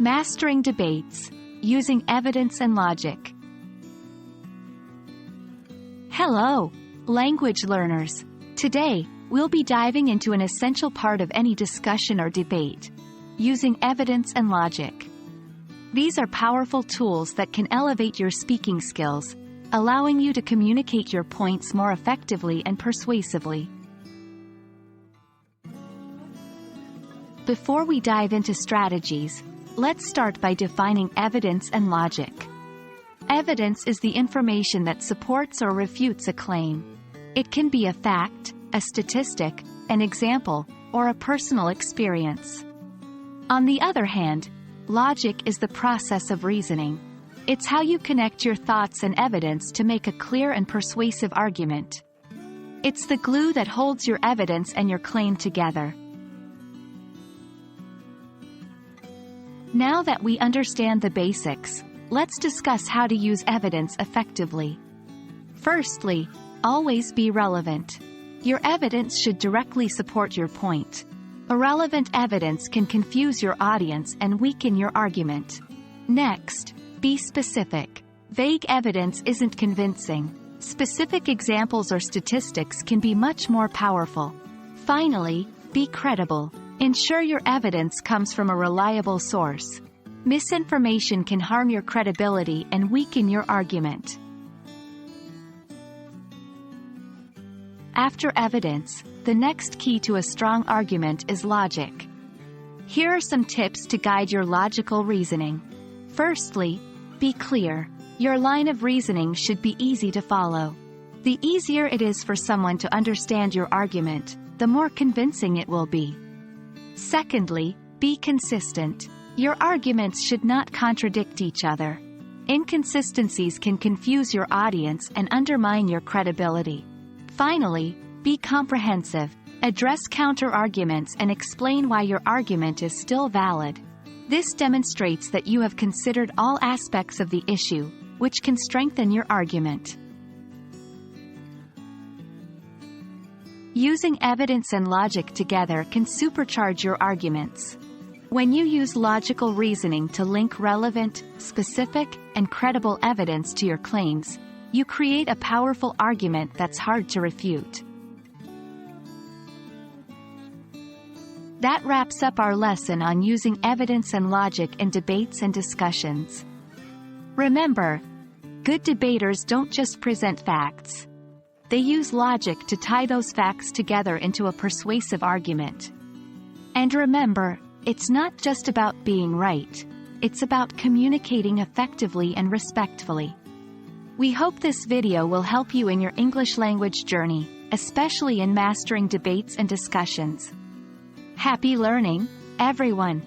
Mastering debates, using evidence and logic. Hello, language learners. Today, we'll be diving into an essential part of any discussion or debate, using evidence and logic. These are powerful tools that can elevate your speaking skills, allowing you to communicate your points more effectively and persuasively. Before we dive into strategies, let's start by defining evidence and logic. Evidence is the information that supports or refutes a claim. It can be a fact, a statistic, an example, or a personal experience. On the other hand, logic is the process of reasoning. It's how you connect your thoughts and evidence to make a clear and persuasive argument. It's the glue that holds your evidence and your claim together. Now that we understand the basics, let's discuss how to use evidence effectively. Firstly, always be relevant. Your evidence should directly support your point. Irrelevant evidence can confuse your audience and weaken your argument. Next, be specific. Vague evidence isn't convincing. Specific examples or statistics can be much more powerful. Finally, be credible. Ensure your evidence comes from a reliable source. Misinformation can harm your credibility and weaken your argument. After evidence, the next key to a strong argument is logic. Here are some tips to guide your logical reasoning. Firstly, be clear. Your line of reasoning should be easy to follow. The easier it is for someone to understand your argument, the more convincing it will be. Secondly, be consistent. Your arguments should not contradict each other. Inconsistencies can confuse your audience and undermine your credibility. Finally, be comprehensive. Address counter-arguments and explain why your argument is still valid. This demonstrates that you have considered all aspects of the issue, which can strengthen your argument. Using evidence and logic together can supercharge your arguments. When you use logical reasoning to link relevant, specific, and credible evidence to your claims, you create a powerful argument that's hard to refute. That wraps up our lesson on using evidence and logic in debates and discussions. Remember, good debaters don't just present facts. They use logic to tie those facts together into a persuasive argument. And remember, it's not just about being right. It's about communicating effectively and respectfully. We hope this video will help you in your English language journey, especially in mastering debates and discussions. Happy learning, everyone!